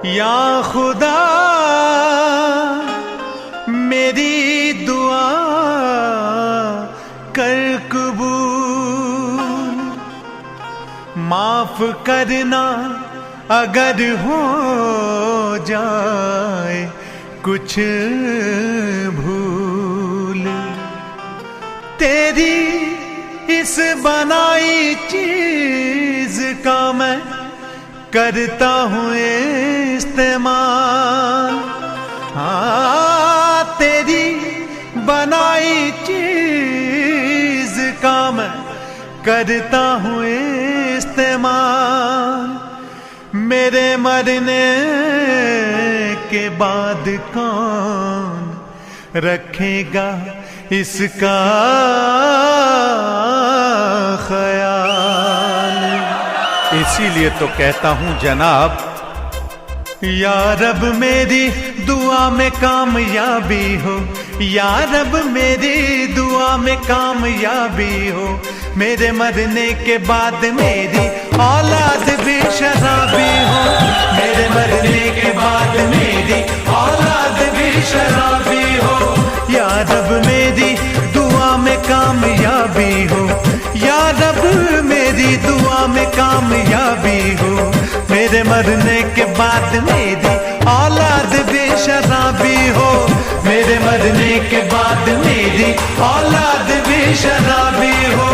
या खुदा मेरी दुआ कर कबूल, माफ करना अगर हो जाए कुछ भूल। तेरी इस बनाई चीज का मैं करता हूँ इस्तेमाल। हाँ, तेरी बनाई चीज का मैं करता हूँ इस्तेमाल। मेरे मरने के बाद कौन रखेगा इसका ख्याल। इसीलिए तो कहता हूं जनाब, या रब मेरी दुआ में कामयाबी हो, या रब मेरी दुआ में कामयाबी हो। मेरे मरने के बाद मेरी औलाद भी शराबी हो, मेरे मरने के बाद मेरी औलाद भी शराबी हो। या रब मेरी दुआ में कामयाबी हो, या रब मेरी दुआ में कामयाबी हो। मेरे मरने के बाद मेरी औलाद भी शराबी हो, मेरे मरने के बाद मेरी औलाद भी शराबी हो।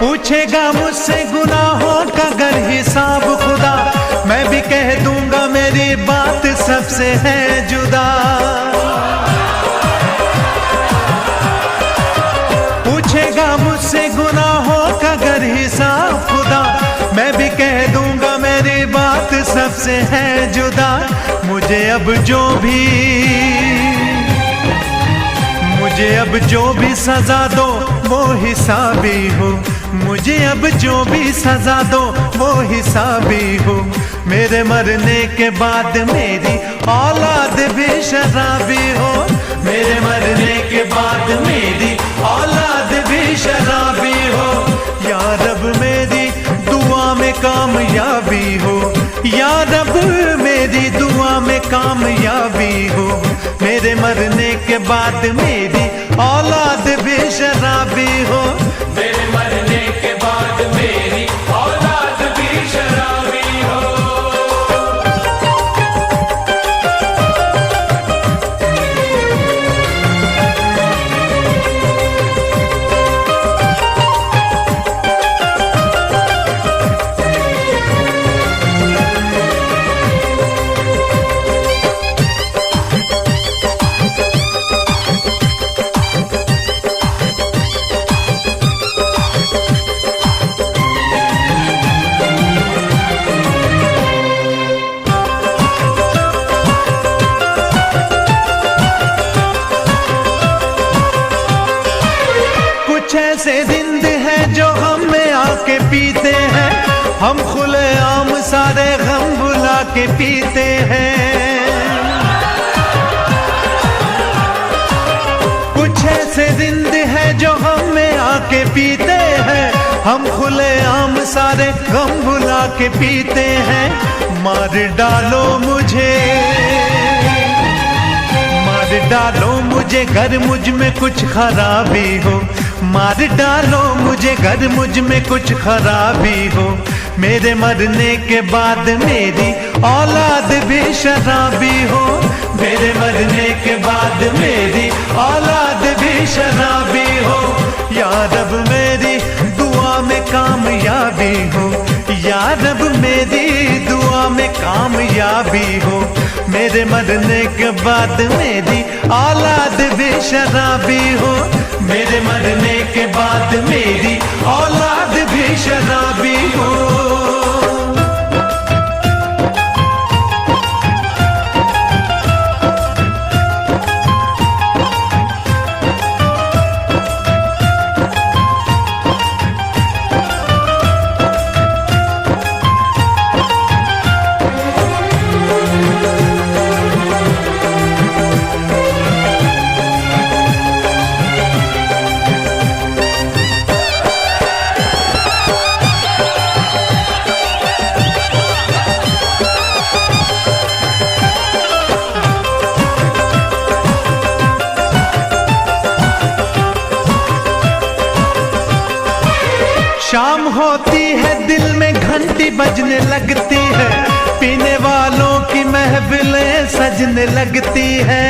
पूछेगा मुझसे गुनाहों का अगर हिसाब खुदा, मैं भी कह दूंगा मेरी बात सबसे है जुदा। पूछेगा मुझसे गुनाहों का अगर हिसाब खुदा, मैं भी कह दूंगा मेरी बात सबसे है जुदा। मुझे अब जो भी सजा दो वो हिसाबी हो, मुझे अब जो भी सजा दो वो हिसाबी हो। मेरे मरने के बाद मेरी औलाद भी शराबी हो, मेरे मरने के बाद मेरी औलाद भी शराबी हो। या रब मेरी दुआ में कामयाबी हो, या रब मेरी दुआ में कामयाबी हो। मेरे मरने के बाद मेरी औलाद भी शराबी हो, मेरे मरने के बाद मेरी औलाद भी शराबी हो। ऐसे जिंद है जो हम में आके पीते हैं, हम खुले आम सारे गम भुला के पीते हैं। कुछ ऐसे जिंद है जो हम में आके पीते हैं, हम खुले आम सारे गम भुला के पीते हैं। मार डालो मुझे घर मुझ में कुछ खराबी हो, मार डालो मुझे घर मुझ में कुछ खराबी हो। मेरे मरने के बाद मेरी औलाद भी शराबी हो, मेरे मरने के बाद मेरी औलाद भी शराबी हो। या रब मेरी दुआ में कामयाबी हो, या रब मेरी दुआ में कामयाबी हो। मेरे मरने के बाद मेरी औलाद भी शराबी हो, मेरे मरने के बाद मेरी औलाद भी शराबी हो। होती है दिल में घंटी बजने लगती है, पीने वालों की महफिलें सजने लगती है।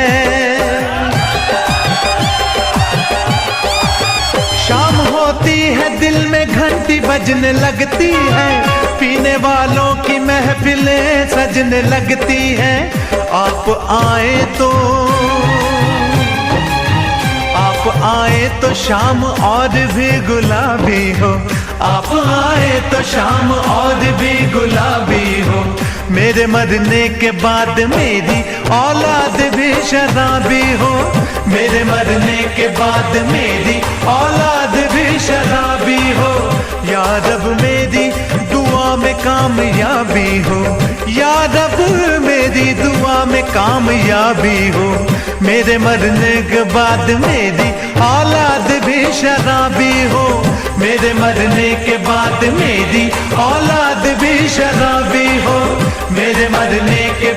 शाम होती है दिल में घंटी बजने लगती है, पीने वालों की महफिलें सजने लगती है। आप आए तो शाम और भी गुलाबी हो, आप आए तो शाम और भी गुलाबी हो। मेरे मरने के बाद मेरी औलाद भी शराबी हो, मेरे मरने के बाद मेरी औलाद भी शराबी हो। या रब मेरी दुआ में कामयाबी हो, या रब मेरी दुआ में कामयाबी हो। मेरे मरने के बाद मेरी औलाद भी शराबी हो, मेरे मरने के बाद मेरी औलाद भी शराबी हो, मेरे मरने के